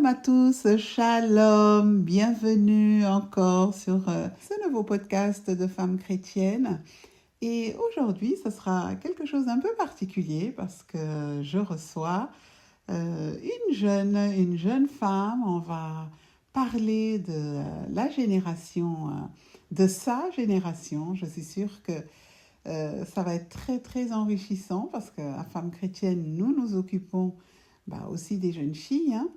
Shalom à tous, shalom, bienvenue encore sur ce nouveau podcast de femmes chrétiennes. Et aujourd'hui, ce sera quelque chose d'un peu particulier parce que je reçois une jeune femme. On va parler de la génération, de sa génération. Je suis sûre que ça va être très, très enrichissant parce qu'à Femmes chrétiennes, nous nous occupons aussi des jeunes filles, hein.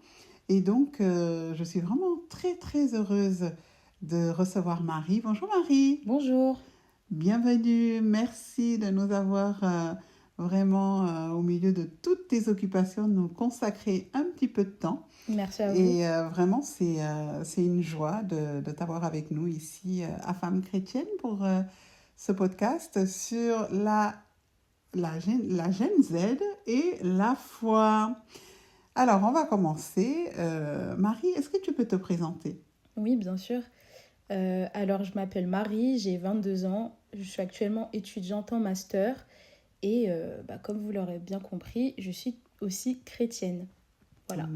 Et donc, je suis vraiment très, très heureuse de recevoir Marie. Bonjour Marie. Bonjour, Bienvenue. Merci de nous avoir vraiment, au milieu de toutes tes occupations, de nous consacrer un petit peu de temps. merci à vous. Et vraiment, c'est une joie de t'avoir avec nous ici à Femmes chrétiennes pour ce podcast sur la Gen Z et la foi. Alors, on va commencer. Marie, est-ce que tu peux te présenter? Oui, bien sûr. Alors, je m'appelle Marie, j'ai 22 ans, je suis actuellement étudiante en master et comme vous l'aurez bien compris, je suis aussi chrétienne. Voilà.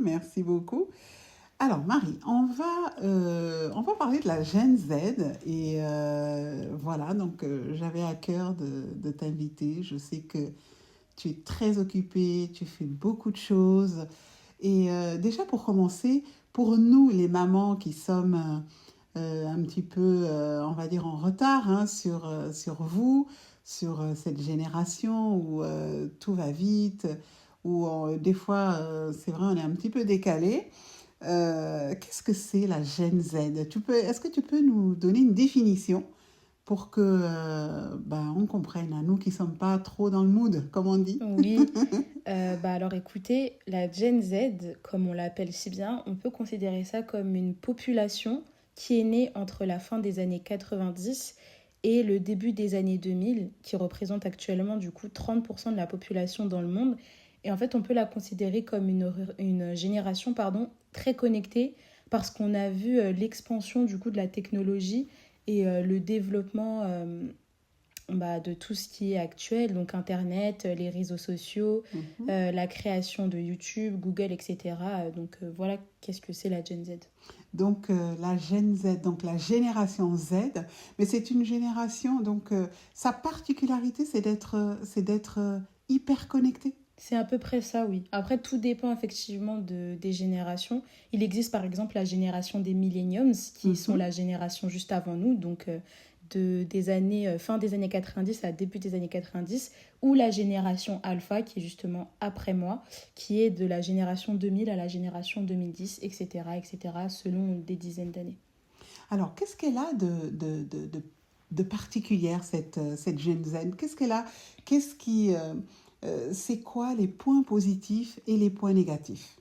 Merci beaucoup. Alors, Marie, on va parler de la Gen Z et voilà, donc j'avais à cœur de t'inviter. Je sais que tu es très occupée, tu fais beaucoup de choses. Et déjà pour commencer, pour nous les mamans qui sommes un petit peu, on va dire, en retard hein, sur vous, sur cette génération où tout va vite, où des fois, c'est vrai, on est un petit peu décalé. Qu'est-ce que c'est la Gen Z? Est-ce que tu peux nous donner une définition pour que on comprenne, à nous qui ne sommes pas trop dans le mood, comme on dit? Oui, alors écoutez, la Gen Z, comme on l'appelle si bien, on peut considérer ça comme une population qui est née entre la fin des années 90 et le début des années 2000, qui représente actuellement du coup 30% de la population dans le monde. Et en fait, on peut la considérer comme une génération très connectée parce qu'on a vu l'expansion du coup de la technologie et le développement de tout ce qui est actuel, donc Internet, les réseaux sociaux, Mhm. la création de YouTube, Google, etc. Voilà, qu'est-ce que c'est la Gen Z. Donc la Gen Z, donc la génération Z, mais c'est une génération, donc sa particularité, c'est d'être hyper connecté. C'est à peu près ça, oui. Après, tout dépend effectivement des générations. Il existe par exemple la génération des millenniums, qui sont Mhm. la génération juste avant nous, donc des années, fin des années 90 à début des années 90, ou la génération alpha, qui est justement après moi, qui est de la génération 2000 à la génération 2010, etc., etc., selon des dizaines d'années. Alors, qu'est-ce qu'elle a de particulière, cette Gen Z? Qu'est-ce qu'elle a? Qu'est-ce qui, c'est quoi les points positifs et les points négatifs?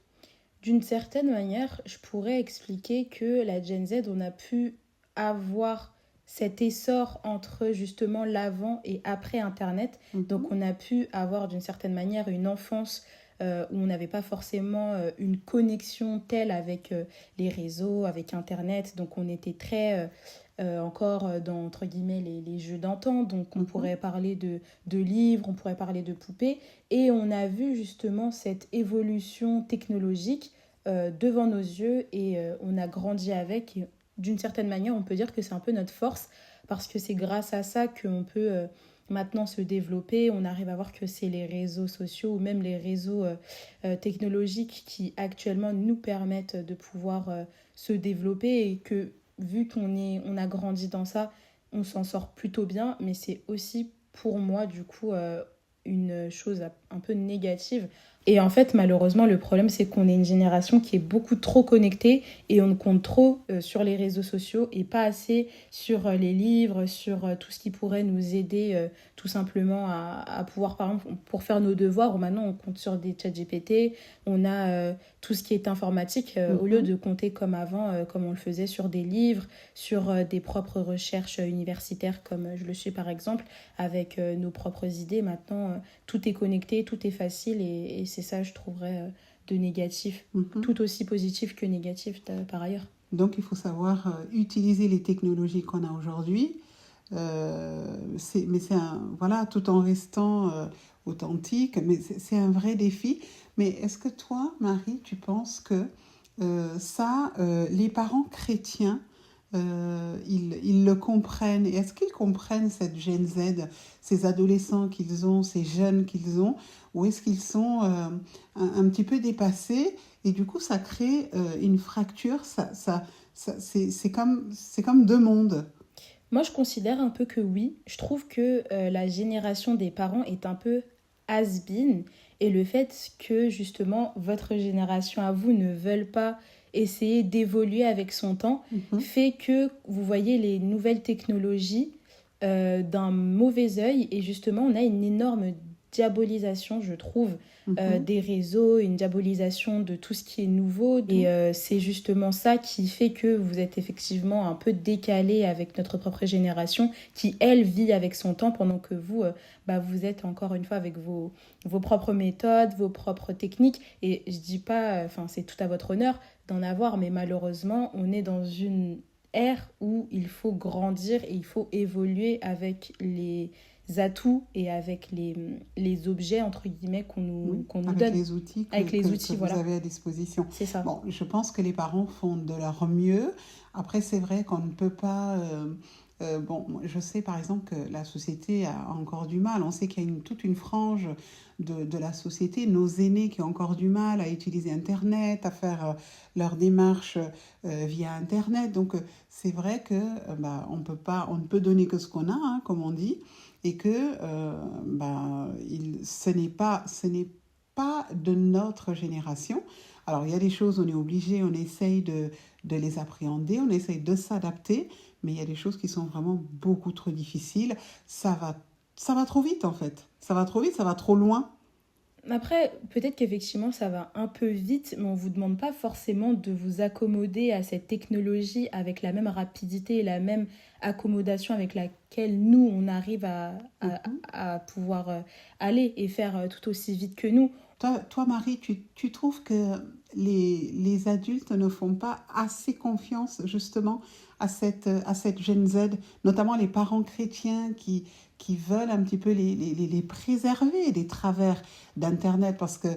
D'une certaine manière, je pourrais expliquer que la Gen Z, on a pu avoir cet essor entre justement l'avant et après Internet. Donc Mhm. on a pu avoir d'une certaine manière une enfance où on n'avait pas forcément une connexion telle avec les réseaux, avec Internet. Donc on était très encore dans, entre guillemets, les jeux d'antan. Donc on Mhm. pourrait parler de livres, on pourrait parler de poupées. Et on a vu justement cette évolution technologique devant nos yeux et on a grandi avec. Et d'une certaine manière, on peut dire que c'est un peu notre force parce que c'est grâce à ça qu'on peut maintenant se développer. On arrive à voir que c'est les réseaux sociaux ou même les réseaux technologiques qui actuellement nous permettent de pouvoir se développer et que vu on a grandi dans ça, on s'en sort plutôt bien. Mais c'est aussi pour moi du coup une chose un peu négative. Et en fait, malheureusement, le problème, c'est qu'on est une génération qui est beaucoup trop connectée et on compte trop sur les réseaux sociaux et pas assez sur les livres, sur tout ce qui pourrait nous aider tout simplement à pouvoir, par exemple, pour faire nos devoirs. Maintenant, on compte sur des chats GPT, on a tout ce qui est informatique au lieu Mhm. de compter comme avant, comme on le faisait sur des livres, sur des propres recherches universitaires, comme je le suis par exemple, avec nos propres idées. Maintenant, tout est connecté, tout est facile et c'est ça, je trouverais, de négatif, Mhm. tout aussi positif que négatif par ailleurs. Donc, il faut savoir utiliser les technologies qu'on a aujourd'hui Mais voilà, tout en restant authentique, mais c'est un vrai défi. Mais est-ce que toi, Marie, tu penses que les parents chrétiens, ils le comprennent? Et est-ce qu'ils comprennent cette Gen Z, ces adolescents qu'ils ont, ces jeunes qu'ils ont, ou est-ce qu'ils sont un petit peu dépassés et du coup ça crée une fracture, c'est comme deux mondes. Moi, je considère un peu que oui. Je trouve que la génération des parents est un peu has-been. Et le fait que, justement, votre génération à vous ne veulent pas essayer d'évoluer avec son temps Mhm, fait que vous voyez les nouvelles technologies d'un mauvais œil. Et justement, on a une énorme diabolisation, je trouve, mhm. des réseaux, une diabolisation de tout ce qui est nouveau. Et c'est justement ça qui fait que vous êtes effectivement un peu décalé avec notre propre génération, qui, elle, vit avec son temps, pendant que vous, vous êtes encore une fois avec vos propres méthodes, vos propres techniques. Et je dis pas, enfin, c'est tout à votre honneur d'en avoir, mais malheureusement, on est dans une ère où il faut grandir et il faut évoluer avec les atouts et avec les objets, entre guillemets, Oui, qu'on nous avec donne. les outils Avec les que outils, vous voilà. avez à disposition. C'est ça. Bon, je pense que les parents font de leur mieux. Après, c'est vrai qu'on ne peut pas... bon, je sais par exemple que la société a encore du mal. On sait qu'il y a toute une frange de la société, nos aînés qui ont encore du mal à utiliser Internet, à faire leurs démarches via Internet. Donc, c'est vrai que on ne peut donner que ce qu'on a, hein, comme on dit, et que ce n'est pas de notre génération. Alors, il y a des choses, on est obligé, on essaye de les appréhender, on essaye de s'adapter, mais il y a des choses qui sont vraiment beaucoup trop difficiles. Ça va trop vite, en fait. Ça va trop vite, ça va trop loin. Après, peut-être qu'effectivement, ça va un peu vite, mais on ne vous demande pas forcément de vous accommoder à cette technologie avec la même rapidité et la même accommodation avec laquelle nous, on arrive Mhm. à pouvoir aller et faire tout aussi vite que nous. Toi, Marie, tu trouves que les adultes ne font pas assez confiance justement à cette Gen Z, notamment les parents chrétiens qui veulent un petit peu les préserver des travers d'Internet parce que,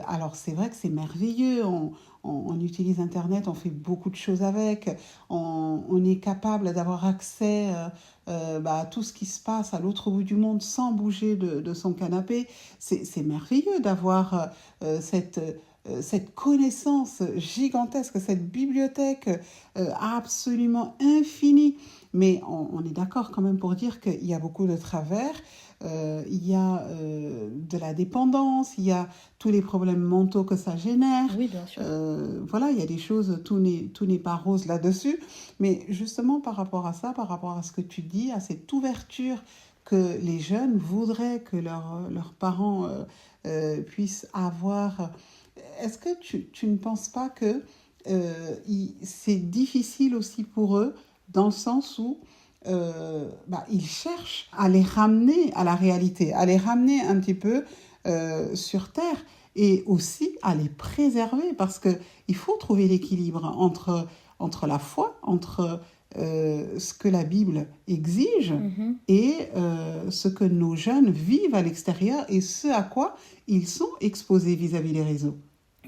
alors c'est vrai que c'est merveilleux, on utilise Internet, on fait beaucoup de choses avec, on est capable d'avoir accès à tout ce qui se passe à l'autre bout du monde sans bouger de son canapé. C'est merveilleux d'avoir cette connaissance gigantesque, cette bibliothèque absolument infinie. Mais on est d'accord quand même pour dire qu'il y a beaucoup de travers. Il y a de la dépendance, il y a tous les problèmes mentaux que ça génère. Oui, bien sûr. Voilà, il y a des choses, tout n'est pas rose là-dessus. Mais justement, par rapport à ça, par rapport à ce que tu dis, à cette ouverture que les jeunes voudraient que leurs parents puissent avoir, est-ce que tu ne penses pas que c'est difficile aussi pour eux dans le sens où ils cherchent à les ramener à la réalité, à les ramener un petit peu sur Terre et aussi à les préserver parce qu'il faut trouver l'équilibre entre la foi, entre ce que la Bible exige Mhm. et ce que nos jeunes vivent à l'extérieur et ce à quoi ils sont exposés vis-à-vis des réseaux.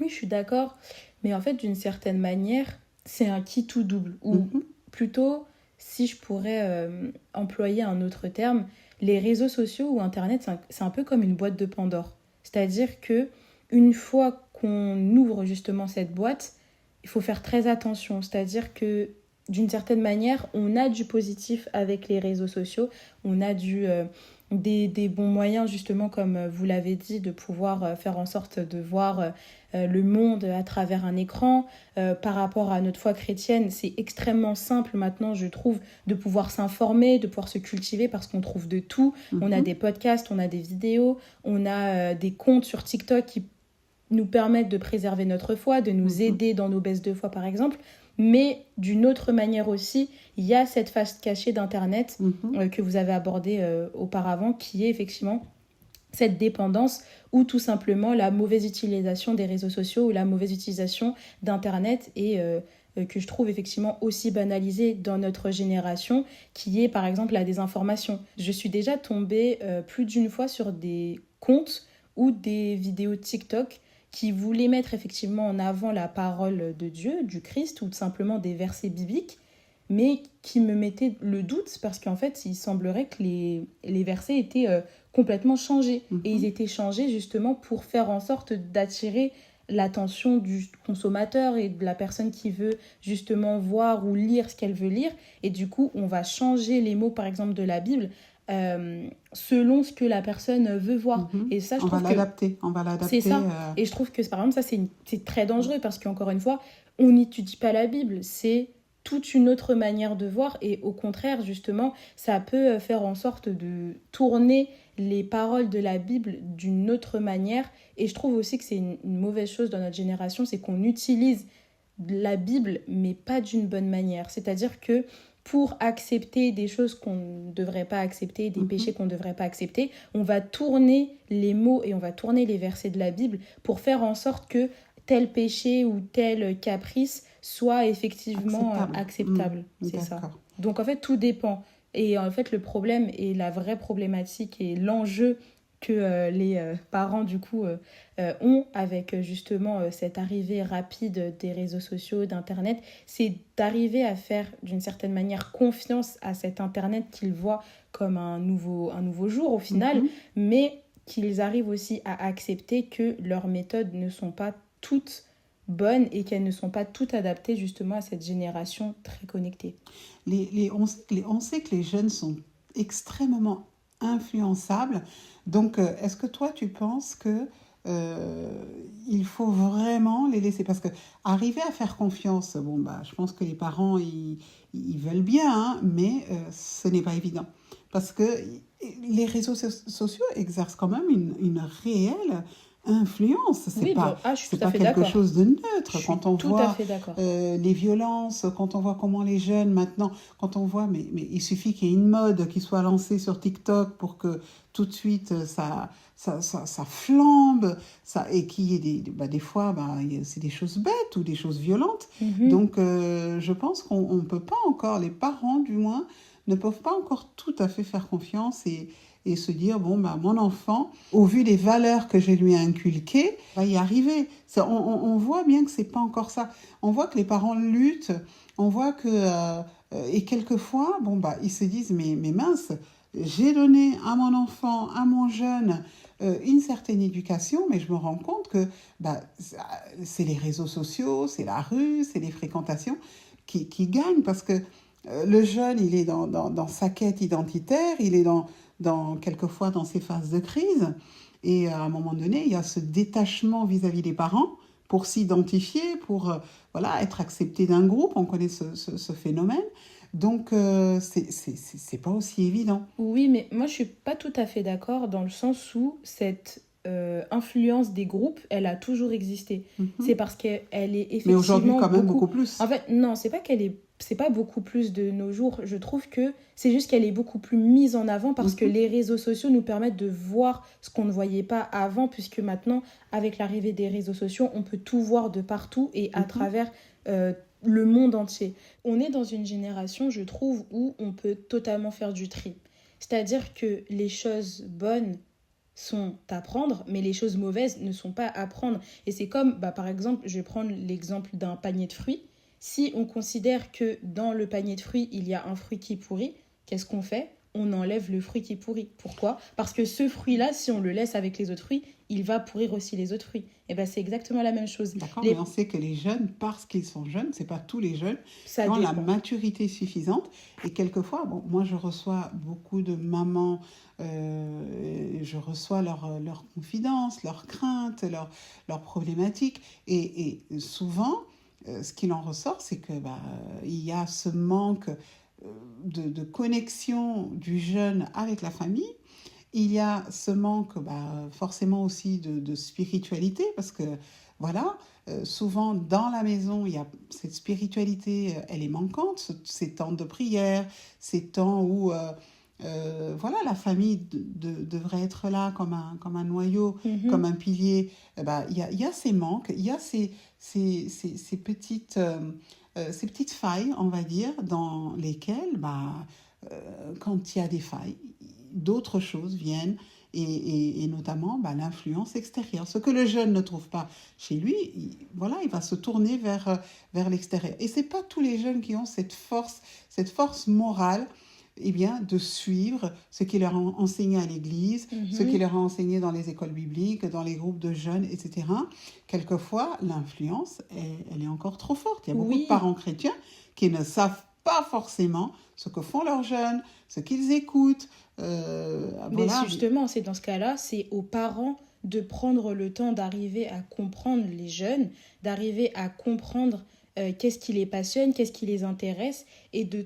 Oui, je suis d'accord. Mais en fait, d'une certaine manière, c'est un qui tout double. Ou Mhm, plutôt, si je pourrais employer un autre terme, les réseaux sociaux ou Internet, c'est un peu comme une boîte de Pandore. C'est-à-dire que une fois qu'on ouvre justement cette boîte, il faut faire très attention. C'est-à-dire que d'une certaine manière, on a du positif avec les réseaux sociaux, on a des bons moyens justement, comme vous l'avez dit, de pouvoir faire en sorte de voir le monde à travers un écran. Par rapport à notre foi chrétienne, c'est extrêmement simple maintenant, je trouve, de pouvoir s'informer, de pouvoir se cultiver parce qu'on trouve de tout. On a mhm, des podcasts, on a des vidéos, on a des comptes sur TikTok qui nous permettent de préserver notre foi, de nous mhm, aider dans nos baisses de foi par exemple. Mais d'une autre manière aussi, il y a cette face cachée d'Internet mhm. que vous avez abordée auparavant, qui est effectivement cette dépendance ou tout simplement la mauvaise utilisation des réseaux sociaux ou la mauvaise utilisation d'Internet et que je trouve effectivement aussi banalisée dans notre génération, qui est par exemple la désinformation. Je suis déjà tombée plus d'une fois sur des comptes ou des vidéos TikTok qui voulaient mettre effectivement en avant la parole de Dieu, du Christ, ou tout simplement des versets bibliques, mais qui me mettaient le doute parce qu'en fait, il semblerait que les versets étaient complètement changés. Et ils étaient changés justement pour faire en sorte d'attirer l'attention du consommateur et de la personne qui veut justement voir ou lire ce qu'elle veut lire. Et du coup, on va changer les mots, par exemple, de la Bible selon ce que la personne veut voir. Et ça, je On va trouve que l'adapter. On va l'adapter. c'est ça. Et je trouve que, par exemple, ça, c'est très dangereux parce qu'encore une fois, on n'étudie pas la Bible. C'est toute une autre manière de voir et au contraire, justement, ça peut faire en sorte de tourner les paroles de la Bible d'une autre manière. Et je trouve aussi que c'est une mauvaise chose dans notre génération, c'est qu'on utilise la Bible, mais pas d'une bonne manière. C'est-à-dire que pour accepter des choses qu'on ne devrait pas accepter, des péchés qu'on ne devrait pas accepter, on va tourner les mots et on va tourner les versets de la Bible pour faire en sorte que tel péché ou tel caprice soit effectivement acceptable. C'est ça. Donc en fait, tout dépend. Et en fait, le problème et la vraie problématique et l'enjeu que les parents du coup ont avec justement cette arrivée rapide des réseaux sociaux, d'internet, c'est d'arriver à faire d'une certaine manière confiance à cet internet qu'ils voient comme un nouveau jour au final, mais qu'ils arrivent aussi à accepter que leurs méthodes ne sont pas toutes bonnes et qu'elles ne sont pas toutes adaptées justement à cette génération très connectée. On sait que les jeunes sont extrêmement influençables. Donc, est-ce que toi, tu penses que il faut vraiment les laisser? Parce que arriver à faire confiance, bon, bah, je pense que les parents, ils veulent bien, hein, mais ce n'est pas évident. Parce que les réseaux sociaux exercent quand même une réelle influence. C'est pas, je suis c'est tout à pas fait quelque d'accord. chose de neutre. Je Quand suis on tout à voit fait d'accord. les violences, quand on voit comment les jeunes maintenant, quand on voit, mais il suffit qu'il y ait une mode qui soit lancée sur TikTok pour que tout de suite ça flambe, et qu'il y ait des fois, c'est des choses bêtes ou des choses violentes. Donc je pense qu'on ne peut pas encore, les parents du moins, ne peuvent pas encore tout à fait faire confiance et se dire, bon, mon enfant, au vu des valeurs que je lui ai inculquées, va y arriver. On voit bien que c'est pas encore ça. On voit que les parents luttent, on voit que... et quelquefois, ils se disent, mais mince, j'ai donné à mon enfant, à mon jeune, une certaine éducation, mais je me rends compte que c'est les réseaux sociaux, c'est la rue, c'est les fréquentations qui gagnent, parce que le jeune, il est dans sa quête identitaire, il est quelquefois dans ses phases de crise. Et à un moment donné, il y a ce détachement vis-à-vis des parents pour s'identifier, pour être accepté d'un groupe. On connaît ce phénomène. Donc, c'est pas aussi évident. Oui, mais moi, je suis pas tout à fait d'accord dans le sens où cette influence des groupes, elle a toujours existé. C'est parce qu'elle est effectivement... Mais aujourd'hui, quand même, beaucoup plus. En fait, non, c'est pas beaucoup plus de nos jours. Je trouve que c'est juste qu'elle est beaucoup plus mise en avant parce que les réseaux sociaux nous permettent de voir ce qu'on ne voyait pas avant, puisque maintenant, avec l'arrivée des réseaux sociaux, on peut tout voir de partout et à travers le monde entier. On est dans une génération, je trouve, où on peut totalement faire du tri. C'est-à-dire que les choses bonnes sont à prendre, mais les choses mauvaises ne sont pas à prendre. Et c'est comme, par exemple, je vais prendre l'exemple d'un panier de fruits. Si on considère que dans le panier de fruits, il y a un fruit qui pourrit, qu'est-ce qu'on fait? On enlève le fruit qui pourrit. Pourquoi? Parce que ce fruit-là, si on le laisse avec les autres fruits, il va pourrir aussi les autres fruits. Et c'est exactement la même chose. D'accord, mais on sait que les jeunes, parce qu'ils sont jeunes, c'est pas tous les jeunes, ça ont dépend. la maturité suffisante. Et quelquefois, moi je reçois beaucoup de mamans, je reçois leurs confidences, leurs craintes, leurs problématiques. Et souvent, ce qu'il en ressort, c'est que il y a ce manque de connexion du jeune avec la famille. Il y a ce manque forcément aussi de spiritualité, parce que souvent dans la maison, il y a cette spiritualité, elle est manquante, ces temps de prière, ces temps où la famille devrait être là comme un noyau, comme un pilier. Il y a ces manques, il y a ces petites ces petites failles, on va dire, dans lesquelles, quand il y a des failles, d'autres choses viennent et notamment l'influence extérieure. Ce que le jeune ne trouve pas chez lui, il va se tourner vers l'extérieur. Et ce n'est pas tous les jeunes qui ont cette force morale de suivre ce qui leur a enseigné à l'église, ce qui leur a enseigné dans les écoles bibliques, dans les groupes de jeunes, etc. Quelquefois, l'influence, elle est encore trop forte. Il y a beaucoup de parents chrétiens qui ne savent pas forcément ce que font leurs jeunes, ce qu'ils écoutent. Mais justement, c'est dans ce cas-là, c'est aux parents de prendre le temps d'arriver à comprendre les jeunes, d'arriver à comprendre qu'est-ce qui les passionne, qu'est-ce qui les intéresse, et de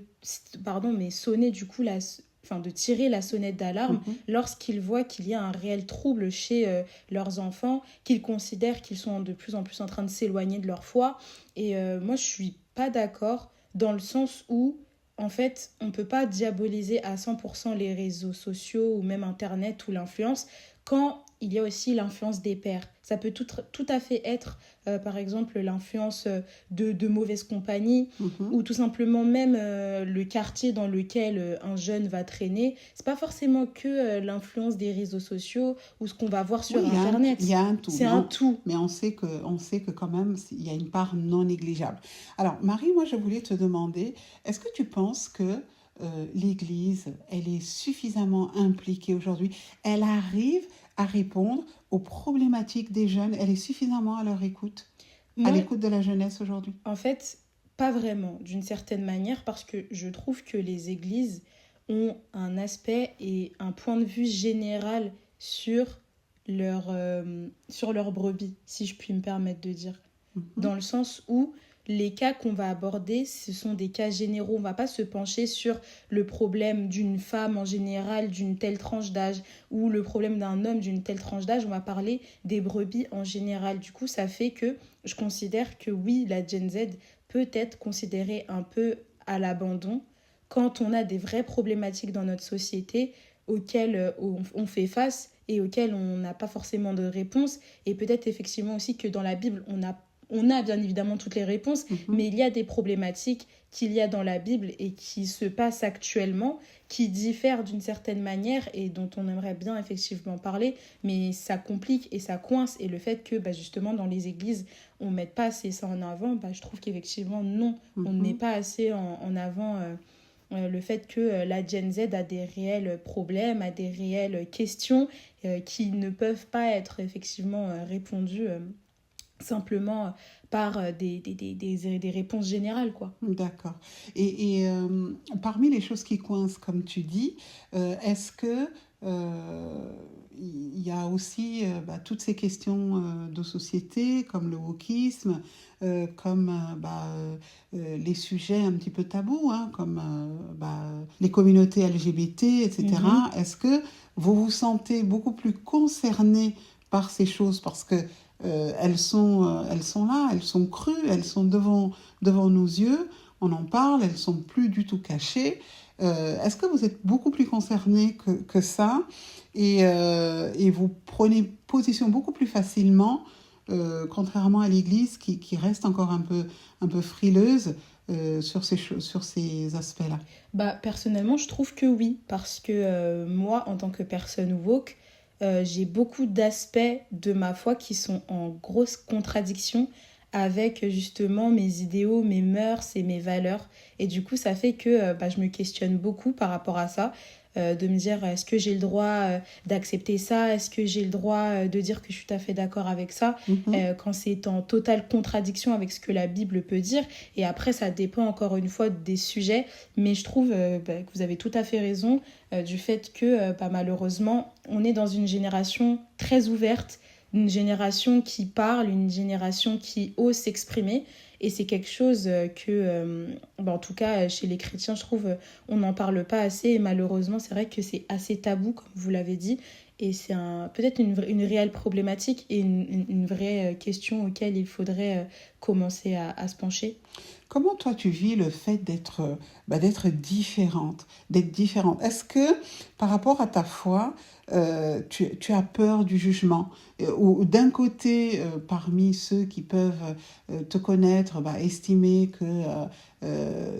sonner du coup de tirer la sonnette d'alarme lorsqu'ils voient qu'il y a un réel trouble chez leurs enfants, qu'ils considèrent qu'ils sont de plus en plus en train de s'éloigner de leur foi. Et moi, je suis pas d'accord dans le sens où, en fait, on peut pas diaboliser à 100% les réseaux sociaux ou même Internet ou l'influence quand il y a aussi l'influence des pairs. Ça peut tout à fait être, par exemple, l'influence de mauvaise compagnie ou tout simplement même le quartier dans lequel un jeune va traîner. C'est pas forcément que l'influence des réseaux sociaux ou ce qu'on va voir sur Internet. Il y a un tout. C'est un tout. Mais on sait que quand même, il y a une part non négligeable. Alors, Marie, moi, je voulais te demander, est-ce que tu penses que l'Église, elle est suffisamment impliquée aujourd'hui? Elle arrive à répondre aux problématiques des jeunes? Elle est suffisamment à leur écoute, à l'écoute de la jeunesse aujourd'hui? En fait, pas vraiment, d'une certaine manière, parce que je trouve que les églises ont un aspect et un point de vue général sur leur brebis, si je puis me permettre de dire. Dans le sens où les cas qu'on va aborder, ce sont des cas généraux. On ne va pas se pencher sur le problème d'une femme en général, d'une telle tranche d'âge, ou le problème d'un homme d'une telle tranche d'âge. On va parler des brebis en général. Du coup, ça fait que je considère que oui, la Gen Z peut être considérée un peu à l'abandon quand on a des vraies problématiques dans notre société auxquelles on fait face et auxquelles on n'a pas forcément de réponse. Et peut-être effectivement aussi que dans la Bible, on a bien évidemment toutes les réponses, mais il y a des problématiques qu'il y a dans la Bible et qui se passent actuellement, qui diffèrent d'une certaine manière et dont on aimerait bien effectivement parler, mais ça complique et ça coince. Et le fait que justement dans les églises, on ne mette pas assez ça en avant, je trouve qu'effectivement non, on ne met pas assez en avant le fait que la Gen Z a des réels problèmes, a des réelles questions qui ne peuvent pas être effectivement répondues simplement par des réponses générales, quoi. D'accord. Et parmi les choses qui coincent, comme tu dis, est-ce que il y a aussi toutes ces questions de société, comme le wokisme, comme les sujets un petit peu tabous, comme les communautés LGBT, etc. Est-ce que vous vous sentez beaucoup plus concerné par ces choses parce que elles sont là, elles sont crues, elles sont devant nos yeux, on en parle, elles sont plus du tout cachées. Est-ce que vous êtes beaucoup plus concerné que ça et vous prenez position beaucoup plus facilement, contrairement à l'Église qui reste encore un peu frileuse sur ces aspects-là? Personnellement, je trouve que oui, parce que moi, en tant que personne woke, j'ai beaucoup d'aspects de ma foi qui sont en grosse contradiction avec justement mes idéaux, mes mœurs et mes valeurs. Et du coup, ça fait que je me questionne beaucoup par rapport à ça, de me dire est-ce que j'ai le droit d'accepter ça, est-ce que j'ai le droit de dire que je suis tout à fait d'accord avec ça, quand c'est en totale contradiction avec ce que la Bible peut dire. Et après, ça dépend encore une fois des sujets, mais je trouve que vous avez tout à fait raison du fait que malheureusement, on est dans une génération très ouverte, une génération qui parle, une génération qui ose s'exprimer. Et c'est quelque chose que, en tout cas, chez les chrétiens, je trouve, on n'en parle pas assez. Et malheureusement, c'est vrai que c'est assez tabou, comme vous l'avez dit. Et c'est peut-être une réelle problématique et une vraie question auquel il faudrait commencer à se pencher. Comment toi tu vis le fait d'être différente, d'être différente? Est-ce que par rapport à ta foi, tu as peur du jugement? Ou d'un côté, parmi ceux qui peuvent te connaître, estimer que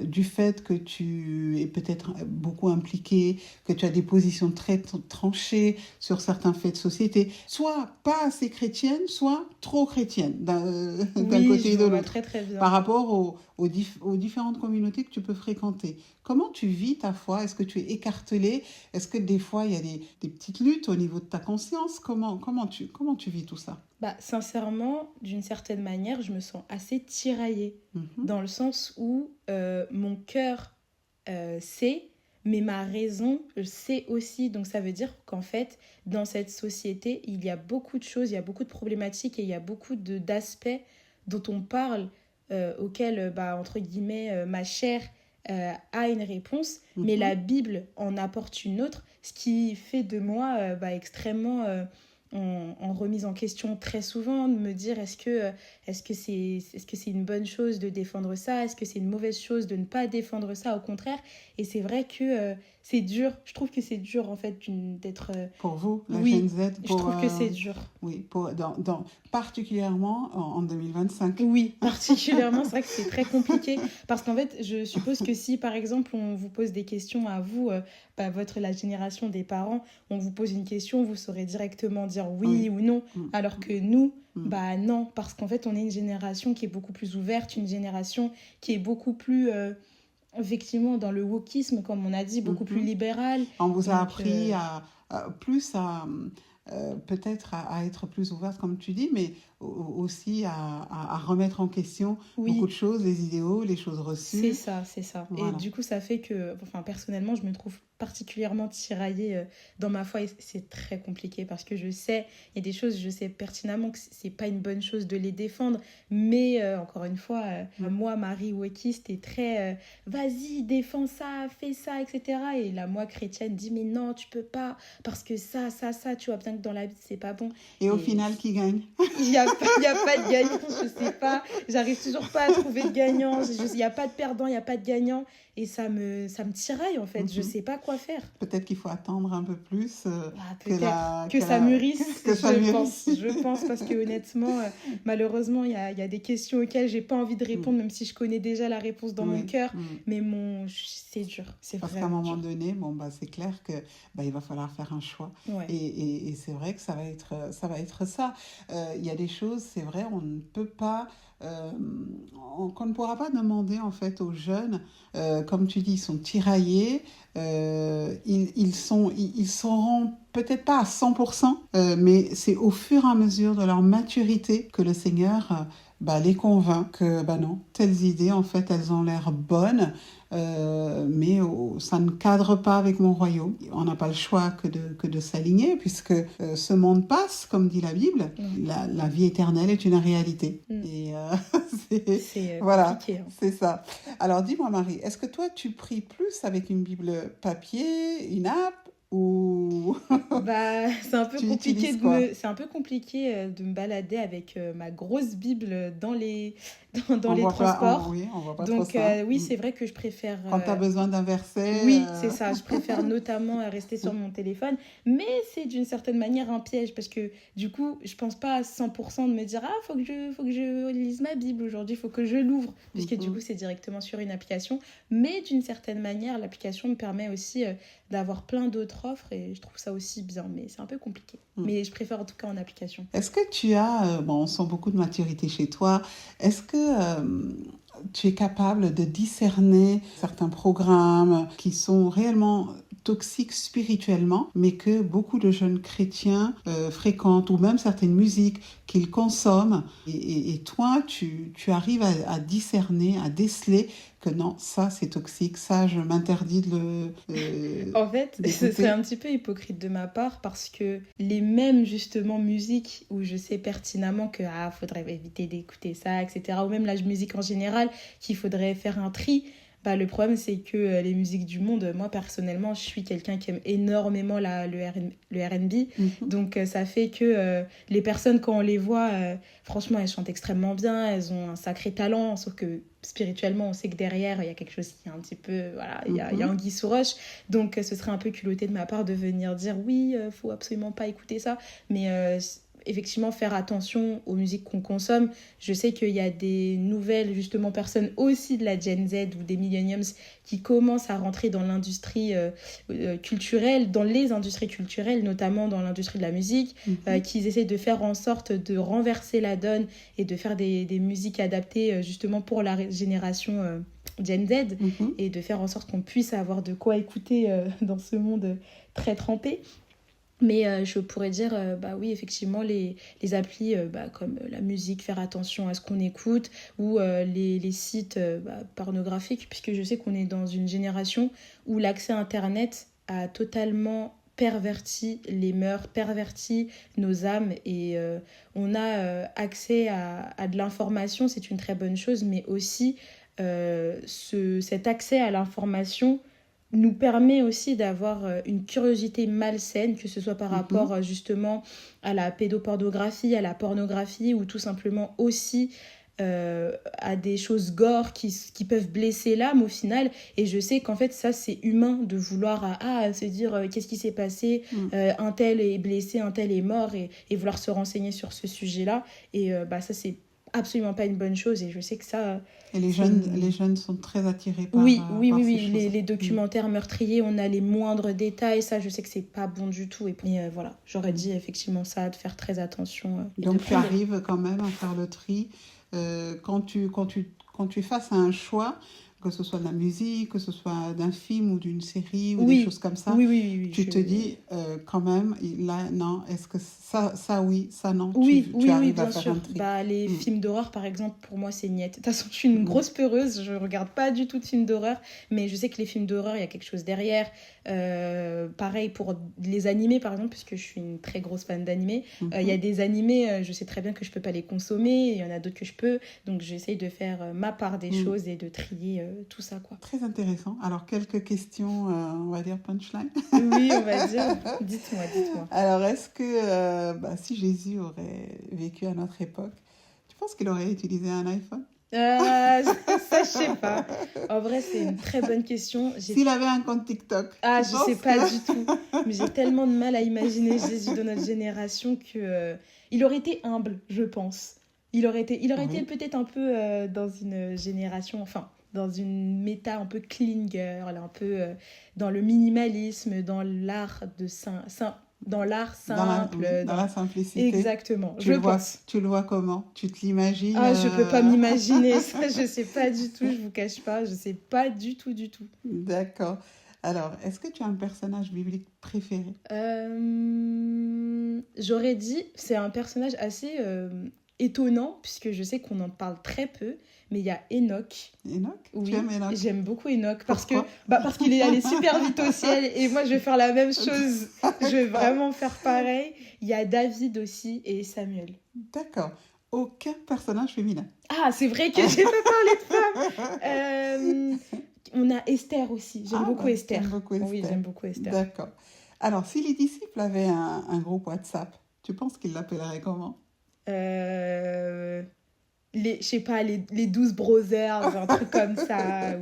du fait que tu es peut-être beaucoup impliqué, que tu as des positions très tranchées sur certains faits de société, soit pas assez chrétienne, soit trop chrétienne, d'un Oui, côté je et de vois l'autre, très très par bien. rapport aux différentes communautés que tu peux fréquenter. Comment tu vis ta foi? Est-ce que tu es écartelé? Est-ce que des fois il y a des petites luttes au niveau de ta conscience? Comment tu vis tout ça? Sincèrement, d'une certaine manière, je me sens assez tiraillée, Mhm, dans le sens où mon cœur sait, mais ma raison sait aussi. Donc ça veut dire qu'en fait, dans cette société, il y a beaucoup de choses, il y a beaucoup de problématiques et il y a beaucoup d'aspects dont on parle, auxquels, entre guillemets, ma chair a une réponse, mais mhm. la Bible en apporte une autre, ce qui fait de moi extrêmement... en remise en question très souvent, de me dire est-ce que c'est une bonne chose de défendre ça, est-ce que c'est une mauvaise chose de ne pas défendre ça, au contraire. Et c'est vrai que c'est dur, je trouve que c'est dur en fait d'être... Pour vous, la Gen Oui, Z, je trouve que c'est dur. oui, particulièrement en 2025. Oui, particulièrement, c'est vrai que c'est très compliqué parce qu'en fait, je suppose que si par exemple on vous pose des questions à vous, la génération des parents, on vous pose une question, vous saurez directement dire oui Oui. ou non, Mm, alors que nous, mm, non, parce qu'en fait, on est une génération qui est beaucoup plus ouverte, une génération qui est beaucoup plus, effectivement, dans le wokisme, comme on a dit, beaucoup plus mhm. libérale. On vous a Donc, appris plus peut-être à être plus ouverte, comme tu dis, mais aussi à remettre en question beaucoup oui, de choses, les idéaux, les choses c'est reçues. ça, c'est ça. Et Voilà. du coup, ça fait que, enfin, personnellement, je me trouve particulièrement tiraillée dans ma foi et c'est très compliqué parce que je sais, il y a des choses, je sais pertinemment que c'est pas une bonne chose de les défendre, mais encore une fois, moi, Marie wokiste, est très vas-y, défends ça, fais ça, etc. Et la moi chrétienne dit mais non, tu peux pas parce que ça, tu vois bien que dans la vie, c'est pas bon. Et au Et final, qui gagne? il y a pas de gagnant, je sais pas. J'arrive toujours pas à trouver de gagnant. Il n'y a pas de perdant, il n'y a pas de gagnant. Et ça me tiraille en fait. Je Mhm. sais pas quoi faire. Peut-être qu'il faut attendre un peu plus que, Peut-être la, que que, ça la, mûrisse, que ça mûrisse. je pense, parce que honnêtement, malheureusement, il y a des questions auxquelles j'ai pas envie de Mm. répondre, même si je connais déjà la réponse dans mon Oui. cœur. Mm. Mais c'est dur, c'est Parce qu'à un vraiment moment dur. donné, bon, c'est clair que il va falloir faire un choix. Ouais. Et c'est vrai que ça va être ça. Il y a des choses, c'est vrai, on ne peut pas, euh, qu'on ne pourra pas demander en fait aux jeunes, comme tu dis, ils sont tiraillés, ils seront peut-être pas à 100%, mais c'est au fur et à mesure de leur maturité que le Seigneur les convainc que non, telles idées en fait elles ont l'air bonnes, mais ça ne cadre pas avec mon royaume. On n'a pas le choix que de s'aligner, puisque ce monde passe, comme dit la Bible. Mm. La vie éternelle est une réalité. Mm. Et C'est voilà, compliqué, hein. c'est ça. Alors dis-moi Marie, est-ce que toi tu pries plus avec une Bible papier, une app, ou C'est un peu tu compliqué utilises quoi? c'est un peu compliqué de me balader avec ma grosse Bible dans On les voit pas, transports. oui, on voit pas trop Donc ça. oui, c'est vrai que je préfère Quand tu as besoin d'un verset, oui, c'est ça, je préfère notamment rester sur mon téléphone, mais c'est d'une certaine manière un piège parce que du coup, je pense pas à 100% de me dire ah, faut que je lise ma Bible aujourd'hui, faut que je l'ouvre puisque du coup, c'est directement sur une application, mais d'une certaine manière, l'application me permet aussi d'avoir plein d'autres offres et je trouve ça aussi bien, mais c'est un peu compliqué. Mais je préfère en tout cas en application. Est-ce que tu as, on sent beaucoup de maturité chez toi, est-ce que tu es capable de discerner certains programmes qui sont réellement toxiques spirituellement, mais que beaucoup de jeunes chrétiens fréquentent, ou même certaines musiques qu'ils consomment, et toi, tu arrives à discerner, à déceler que non, ça c'est toxique, ça je m'interdis En fait, ce serait d'écouter. un petit peu hypocrite de ma part parce que les mêmes justement musiques où je sais pertinemment que faudrait éviter d'écouter ça, etc. Ou même la musique en général, qu'il faudrait faire un tri. Bah, le problème, c'est que les musiques du monde, moi personnellement, je suis quelqu'un qui aime énormément le R&B. Mhm. Donc ça fait que les personnes, quand on les voit, franchement, elles chantent extrêmement bien, elles ont un sacré talent, sauf que spirituellement, on sait que derrière, il y a quelque chose qui est un petit peu... Voilà, il y a Mhm. anguille sous roche. Donc ce serait un peu culotté de ma part de venir dire oui, faut absolument pas écouter ça. Mais effectivement, faire attention aux musiques qu'on consomme. Je sais qu'il y a des nouvelles, justement, personnes aussi de la Gen Z ou des Millenniums qui commencent à rentrer dans l'industrie culturelle, dans les industries culturelles, notamment dans l'industrie de la musique, Mhm. qui essaient de faire en sorte de renverser la donne et de faire des musiques adaptées justement pour la génération Gen Z Mhm. et de faire en sorte qu'on puisse avoir de quoi écouter dans ce monde très trempé. Mais je pourrais dire, bah oui, effectivement, les applis bah, comme la musique, faire attention à ce qu'on écoute, ou les sites bah, pornographiques, puisque je sais qu'on est dans une génération où l'accès à Internet a totalement perverti les mœurs, perverti nos âmes, et on a accès à de l'information, c'est une très bonne chose, mais aussi cet accès à l'information nous permet aussi d'avoir une curiosité malsaine, que ce soit par rapport Mhm. justement à la pédopornographie, à la pornographie, ou tout simplement aussi à des choses gore qui peuvent blesser l'âme au final. Et je sais qu'en fait, ça, c'est humain de vouloir se dire qu'est-ce qui s'est passé, Mhm. un tel est blessé, un tel est mort, et vouloir se renseigner sur ce sujet-là. Et bah, ça, c'est absolument pas une bonne chose. Et je sais que ça, Et c'est les une jeunes sont très attirés oui, oui, oui, par ces oui. choses. Les Mhm. documentaires meurtriers, on a les moindres détails. Ça, je sais que c'est pas bon du tout. Et voilà, j'aurais Mhm. dit effectivement ça, de faire très attention et de Donc tu prendre. arrives quand même à faire le tri quand tu fasses un choix, que ce soit de la musique, que ce soit d'un film ou d'une série ou des choses Oui, comme ça, oui, oui, oui. Oui, tu te dis quand même, là, non, est-ce que ça oui, ça non, oui, tu oui, oui, arrives à bien faire un sûr. tri. Bah, les Mm, films d'horreur, par exemple, pour moi, c'est niette. De toute façon, je suis une mm, grosse peureuse. Je regarde pas du tout de films d'horreur. Mais je sais que les films d'horreur, il y a quelque chose derrière. Pareil pour les animés, par exemple, puisque je suis une très grosse fan d'animés. Il y a mhm. des animés, je sais très bien que je peux pas les consommer. Il y en a d'autres que je peux. Donc, j'essaye de faire ma part des Mm. choses et de trier tout ça, quoi. Très intéressant. Alors, quelques questions, on va dire punchline. Oui, on va dire. Dites-moi, dites-moi. Alors, est-ce que si Jésus aurait vécu à notre époque, tu penses qu'il aurait utilisé un iPhone? Ça, je sais pas. En vrai, c'est une très bonne question. S'il avait un compte TikTok, Ah, tu je sais penses que... pas du tout. Mais j'ai tellement de mal à imaginer Jésus de notre génération que il aurait été humble, je pense. Il aurait été Oui. peut-être un peu dans une génération, enfin, dans une méta un peu clean girl, un peu dans le minimalisme, dans l'art dans l'art simple, Oui, dans la dans simplicité. exactement, je pense. Tu le vois comment? Tu te l'imagines Ah, je peux pas m'imaginer ça, je sais pas du tout, je vous cache pas, je sais pas du tout, du tout. D'accord. Alors, est-ce que tu as un personnage biblique préféré? J'aurais dit, c'est un personnage assez étonnant, puisque je sais qu'on en parle très peu, mais il y a Enoch. Enoch? Tu Oui, aimes Enoch? j'aime beaucoup Enoch, Pourquoi? parce qu'il est allé super vite au ciel, et moi je vais faire la même chose, je vais D'accord. vraiment faire pareil. Il y a David aussi, et Samuel. D'accord. Aucun personnage féminin. Ah, c'est vrai que j'ai pas parlé de femmes. On a Esther aussi, j'aime Ah, beaucoup bah, tu aimes Esther. beaucoup Oui, Esther. j'aime beaucoup Esther. D'accord. Alors, si les disciples avaient un groupe WhatsApp, tu penses qu'ils l'appelleraient comment? Euh, je sais pas, les 12 brothers, un truc comme ça,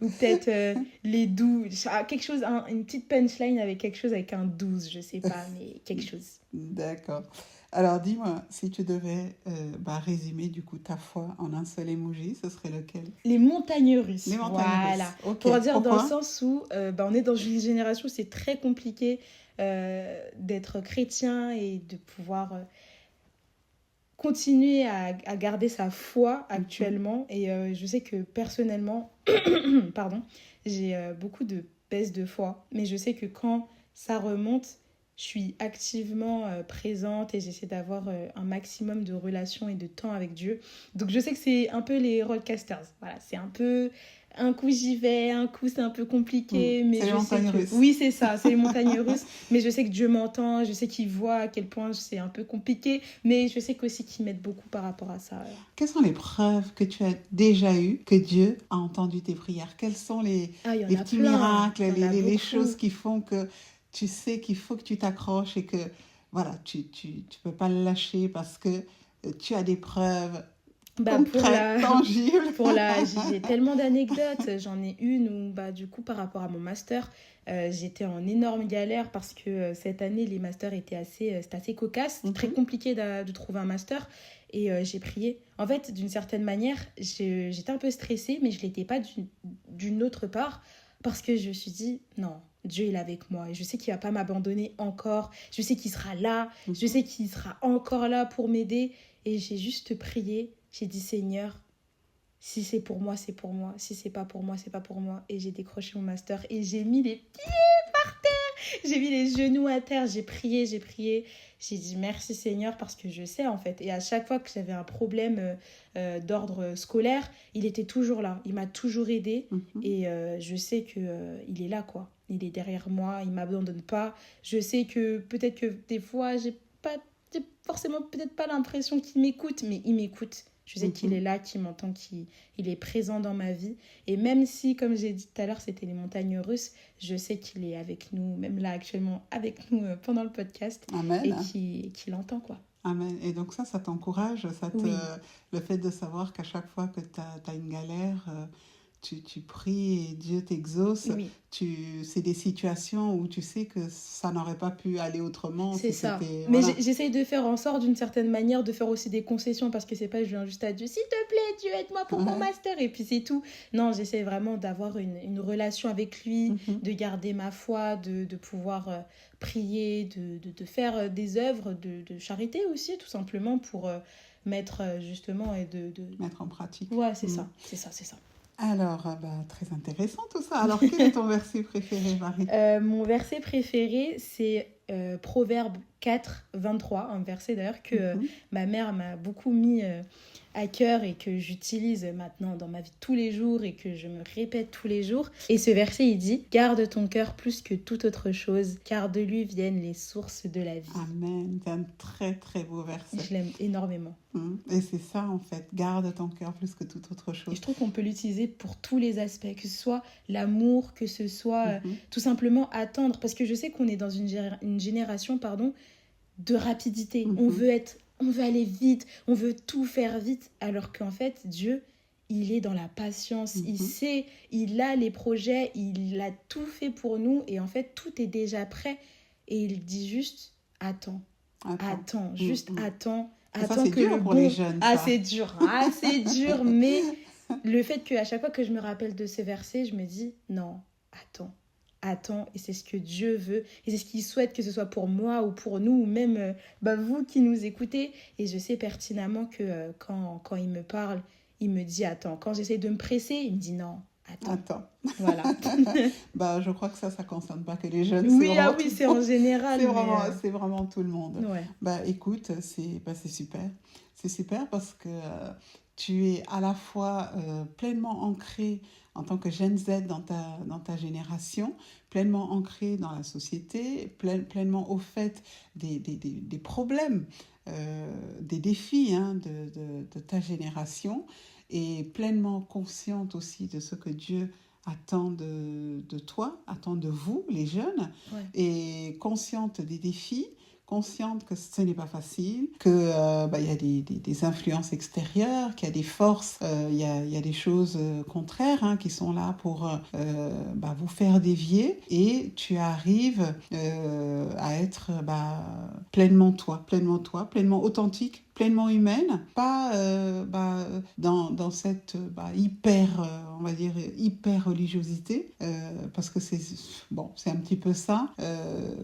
ou peut-être les 12, quelque chose, une petite punchline avec quelque chose avec un 12, je sais pas, mais quelque chose. D'accord. Alors, dis-moi, si tu devais résumer du coup ta foi en un seul emoji, ce serait lequel? Les montagnes Les russes, montagnes russes. voilà. Ok. Pour dire dans le Pourquoi? sens où on est dans une génération où c'est très compliqué d'être chrétien et de pouvoir continuer à garder sa foi Mhm. actuellement. Et je sais que personnellement, pardon, j'ai beaucoup de baisse de foi. Mais je sais que quand ça remonte, je suis activement présente et j'essaie d'avoir un maximum de relations et de temps avec Dieu. Donc je sais que c'est un peu les rollcasters. Voilà, c'est un peu un coup j'y vais, un coup c'est un peu compliqué, mais C'est les je sais montagnes que... russes. Oui, c'est ça, c'est les montagnes russes, mais je sais que Dieu m'entend, je sais qu'il voit à quel point c'est un peu compliqué, mais je sais aussi qu'il m'aide beaucoup par rapport à ça. Quelles sont les preuves que tu as déjà eues que Dieu a entendu tes prières? Quels sont Ah, il y en les a petits plein, miracles, il y en a les choses beaucoup. qui font que tu sais qu'il faut que tu t'accroches et que voilà, tu peux pas le lâcher parce que tu as des preuves Bah pour concrètes, la tangibles. j'ai tellement d'anecdotes. J'en ai une où bah du coup par rapport à mon master, j'étais en énorme galère parce que cette année les masters étaient c'était assez cocasse, c'était très Mhm, compliqué de trouver un master et j'ai prié. En fait, d'une certaine manière, j'étais un peu stressée mais je l'étais pas d'une autre part parce que je me suis dit non, Dieu il est avec moi et je sais qu'il va pas m'abandonner encore. Je sais qu'il sera là, je mhm, sais qu'il sera encore là pour m'aider et j'ai juste prié. J'ai dit Seigneur, si c'est pour moi, c'est pour moi. Si c'est pas pour moi, c'est pas pour moi. Et j'ai décroché mon master et j'ai mis les genoux à terre, j'ai prié, j'ai prié. J'ai dit merci Seigneur parce que je sais en fait. Et à chaque fois que j'avais un problème d'ordre scolaire, il était toujours là. Il m'a toujours aidé mhm. et je sais que il est là quoi. Il est derrière moi, il m'abandonne pas. Je sais que peut-être que des fois j'ai forcément peut-être pas l'impression qu'il m'écoute, mais il m'écoute. Je sais qu'il est Mhm. là, qu'il m'entend, qu'il est présent dans ma vie. Et même si, comme j'ai dit tout à l'heure, c'était les montagnes russes, je sais qu'il est avec nous, même là actuellement, avec nous pendant le podcast, et Amen. qu'il entend, quoi. Amen. Et donc ça t'encourage, Oui, le fait de savoir qu'à chaque fois que tu as une galère, tu pries et Dieu t'exauce. oui. C'est des situations où tu sais que ça n'aurait pas pu aller autrement C'est si ça. c'était... Mais Voilà. j'essaye de faire en sorte, d'une certaine manière, de faire aussi des concessions parce que c'est pas je viens juste à Dieu, s'il te plaît, Dieu, aide-moi pour mon Ouais. master et puis c'est tout. Non, j'essaie vraiment d'avoir une relation avec lui, Mhm. de garder ma foi, de pouvoir prier, de faire des œuvres de charité aussi, tout simplement pour mettre justement et Mettre en pratique. Ouais, c'est Mm. ça, c'est ça, c'est ça. Alors, bah, très intéressant tout ça. Alors, quel est ton verset préféré, Marie? Mon verset préféré, c'est Proverbe 4, 23, un verset d'ailleurs que Mhm. ma mère m'a beaucoup mis à cœur et que j'utilise maintenant dans ma vie tous les jours et que je me répète tous les jours. Et ce verset, il dit « Garde ton cœur plus que toute autre chose, car de lui viennent les sources de la vie. Amen. C'est un très, très beau » verset. Je l'aime énormément. Et c'est ça, en fait. Garde ton cœur plus que toute autre Et chose. je trouve qu'on peut l'utiliser pour tous les aspects, que ce soit l'amour, que ce soit Mhm. tout simplement attendre. Parce que je sais qu'on est dans une génération de rapidité. Mhm. On veut aller vite, on veut tout faire vite. Alors qu'en fait, Dieu, il est dans la patience. Il Mhm. sait, il a les projets, il a tout fait pour nous. Et en fait, tout est déjà prêt. Et il dit juste, attends, Attends. attends, Mm, juste mm. attends. Et ça, Attends c'est que dur le pour les bon... jeunes, Ah, ça. c'est dur, ah, c'est dur. Mais le fait qu'à chaque fois que je me rappelle de ces versets, je me dis, non, attends, attends, et c'est ce que Dieu veut, et c'est ce qu'il souhaite que ce soit pour moi ou pour nous, ou même vous qui nous écoutez. Et je sais pertinemment que quand il me parle, il me dit, attends. Quand j'essaie de me presser, il me dit, non, attends. Attends. Voilà. Bah, je crois que ça concerne pas que les jeunes, c'est Oui, ah vraiment oui, tout c'est le en monde. général, mais... C'est vraiment tout le monde. ouais. Bah, écoute, c'est super. C'est super parce que tu es à la fois pleinement ancré en tant que Gen Z dans ta génération, pleinement ancré dans la société, pleinement au fait des problèmes, des défis hein, de ta génération et pleinement consciente aussi de ce que Dieu attend de toi, attend de vous, les jeunes, Ouais. et consciente des défis, consciente que ce n'est pas facile, que y a des influences extérieures, qu'il y a des forces, il y a des choses contraires hein, qui sont là pour vous faire dévier, et tu arrives à être pleinement toi, pleinement authentique, pleinement humaine, pas dans cette on va dire, hyper religiosité, parce que c'est un petit peu ça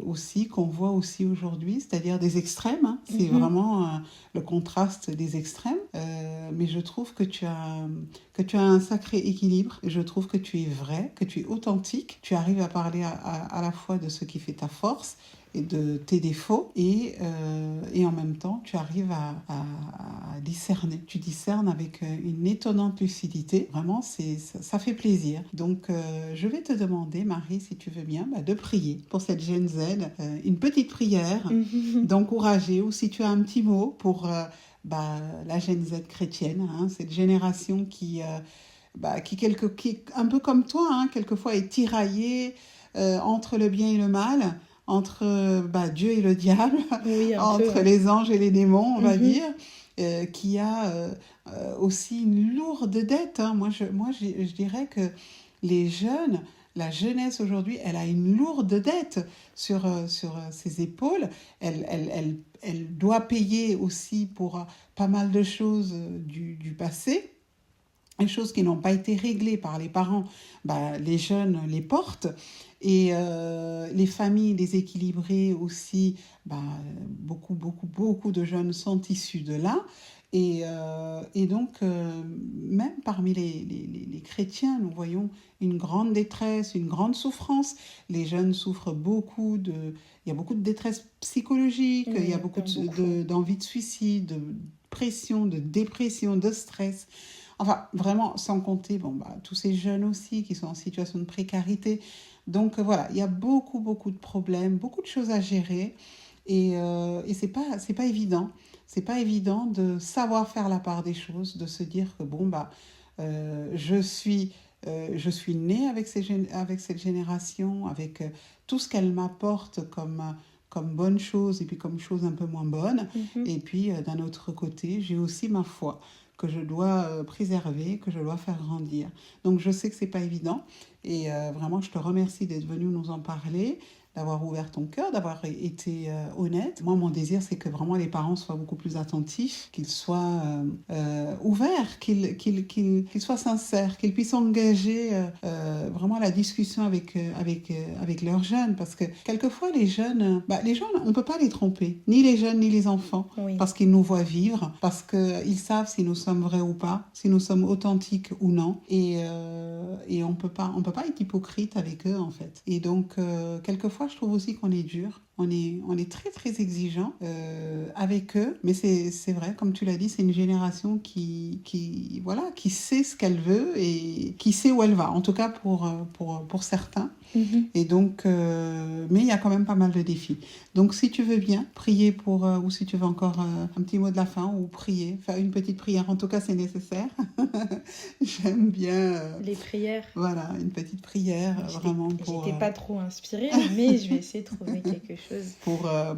aussi qu'on voit aussi aujourd'hui, c'est-à-dire des extrêmes, hein. C'est vraiment le contraste des extrêmes, mais je trouve que tu as un sacré équilibre, je trouve que tu es vrai, que tu es authentique, tu arrives à parler à la fois de ce qui fait ta force et de tes défauts et en même temps tu arrives à discerner. Tu discernes avec une étonnante lucidité. Vraiment, ça fait plaisir. Donc, je vais te demander, Marie, si tu veux bien, de prier pour cette Gen Z. Une petite prière d'encourager, ou si tu as un petit mot pour la Gen Z chrétienne, hein, cette génération qui un peu comme toi, hein, quelquefois est tiraillée entre le bien et le mal, entre Dieu et le diable, Oui, un peu, entre hein. les anges et les démons, on va Mhm. dire, qui a aussi une lourde dette. Hein. Je dirais que les jeunes, la jeunesse aujourd'hui, elle a une lourde dette sur ses épaules. Elle doit payer aussi pour pas mal de choses du passé. Les choses qui n'ont pas été réglées par les parents, les jeunes les portent. Et les familles déséquilibrées aussi, beaucoup de jeunes sont issus de là. Et donc, même parmi les chrétiens, nous voyons une grande détresse, une grande souffrance. Les jeunes souffrent beaucoup il y a beaucoup de détresse psychologique, il y a beaucoup d'envie de suicide, de pression, de dépression, de stress. Enfin, vraiment, sans compter tous ces jeunes aussi qui sont en situation de précarité. Donc voilà, il y a beaucoup de problèmes, beaucoup de choses à gérer. Et c'est pas évident. C'est pas évident de savoir faire la part des choses, de se dire que je suis née avec cette génération, avec tout ce qu'elle m'apporte comme bonne chose et puis comme chose un peu moins bonne. Et puis d'un autre côté, j'ai aussi ma foi que je dois préserver, que je dois faire grandir. Donc je sais que c'est pas évident et vraiment je te remercie d'être venu nous en parler, d'avoir ouvert ton cœur, d'avoir été honnête. Moi, mon désir, c'est que vraiment les parents soient beaucoup plus attentifs, qu'ils soient ouverts, qu'ils soient sincères, qu'ils puissent engager vraiment la discussion avec leurs jeunes. Parce que quelquefois, les jeunes, on ne peut pas les tromper, ni les jeunes, ni les enfants, parce qu'ils nous voient vivre, parce qu'ils savent si nous sommes vrais ou pas, si nous sommes authentiques ou non. Et on peut pas être hypocrite avec eux, en fait. Et donc, quelquefois, je trouve aussi qu'on est dur. On est très, très exigeant avec eux. Mais c'est vrai, comme tu l'as dit, c'est une génération qui sait ce qu'elle veut et qui sait où elle va. En tout cas, pour certains. Et donc, mais il y a quand même pas mal de défis. Donc, si tu veux bien prier ou si tu veux encore un petit mot de la fin, ou prier, faire une petite prière, en tout cas, c'est nécessaire. J'aime bien. Les prières. Voilà, une petite prière, vraiment pour. J'étais pas trop inspirée, mais je vais essayer de trouver quelque chose.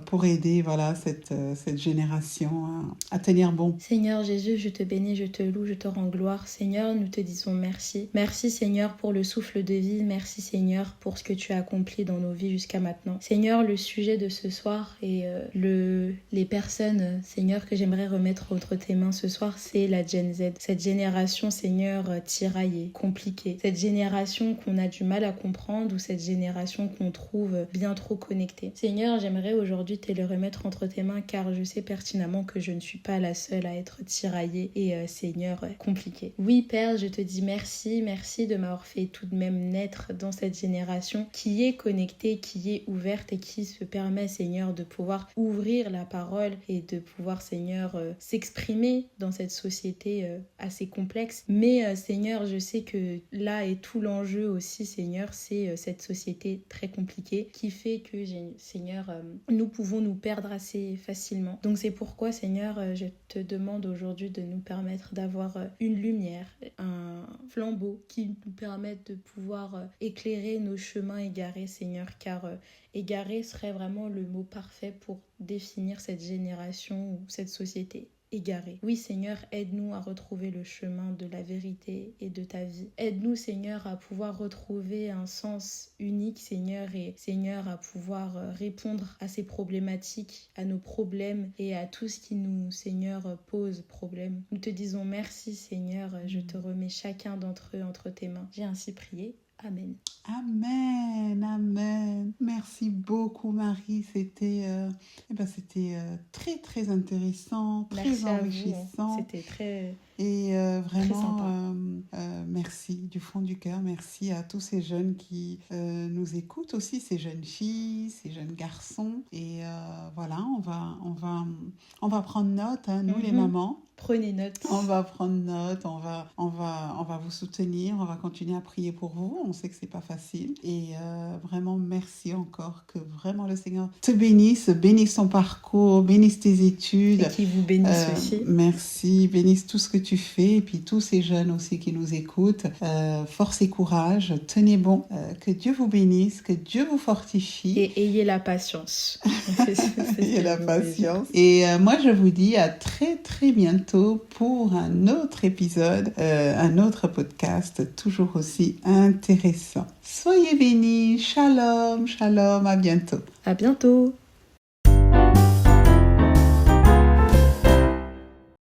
Pour aider, voilà, cette génération à tenir bon. Seigneur Jésus, je te bénis, je te loue, je te rends gloire. Seigneur, nous te disons merci. Merci Seigneur pour le souffle de vie. Merci Seigneur pour ce que tu as accompli dans nos vies jusqu'à maintenant. Seigneur, le sujet de ce soir et les personnes, Seigneur, que j'aimerais remettre entre tes mains ce soir, c'est la Gen Z. Cette génération, Seigneur, tiraillée, compliquée. Cette génération qu'on a du mal à comprendre, ou cette génération qu'on trouve bien trop connectée. Seigneur, j'aimerais aujourd'hui te les remettre entre tes mains, car je sais pertinemment que je ne suis pas la seule à être tiraillée et Seigneur, compliquée. Oui Père, je te dis merci de m'avoir fait tout de même naître dans cette génération qui est connectée, qui est ouverte et qui se permet, Seigneur, de pouvoir ouvrir la parole et de pouvoir, Seigneur, s'exprimer dans cette société assez complexe. Mais Seigneur, je sais que là est tout l'enjeu aussi, Seigneur, c'est cette société très compliquée qui fait que, Seigneur, nous pouvons nous perdre assez facilement. Donc c'est pourquoi, Seigneur, je te demande aujourd'hui de nous permettre d'avoir une lumière, un flambeau qui nous permette de pouvoir éclairer nos chemins égarés, Seigneur, car égaré serait vraiment le mot parfait pour définir cette génération ou cette société. Égaré. Oui Seigneur, aide-nous à retrouver le chemin de la vérité et de ta vie. Aide-nous Seigneur à pouvoir retrouver un sens unique Seigneur, et Seigneur à pouvoir répondre à ces problématiques, à nos problèmes et à tout ce qui nous Seigneur pose problème. Nous te disons merci Seigneur, je te remets chacun d'entre eux entre tes mains. J'ai ainsi prié. Amen. Amen, amen. Merci beaucoup Marie, c'était très très intéressant, très Merci enrichissant. à vous. C'était très Et Très vraiment, sympa. merci du fond du cœur. Merci à tous ces jeunes qui nous écoutent aussi, ces jeunes filles, ces jeunes garçons. Et voilà, on va prendre note, hein, nous les Mhm. mamans. Prenez note. On va prendre note, on va vous soutenir, on va continuer à prier pour vous. On sait que c'est pas facile. Et vraiment, merci encore. Que vraiment le Seigneur te bénisse, bénisse ton parcours, bénisse tes Et études. qui vous bénisse aussi. Merci, bénisse tout ce que tu fais. Et puis tous ces jeunes aussi qui nous écoutent. Force et courage, tenez bon. Que Dieu vous bénisse, que Dieu vous fortifie. Et ayez la patience. C'est ce Et que la je voulais dire. patience. Et moi, je vous dis à très très bientôt pour un autre épisode, un autre podcast toujours aussi intéressant. Soyez bénis, shalom, shalom, à bientôt. À bientôt.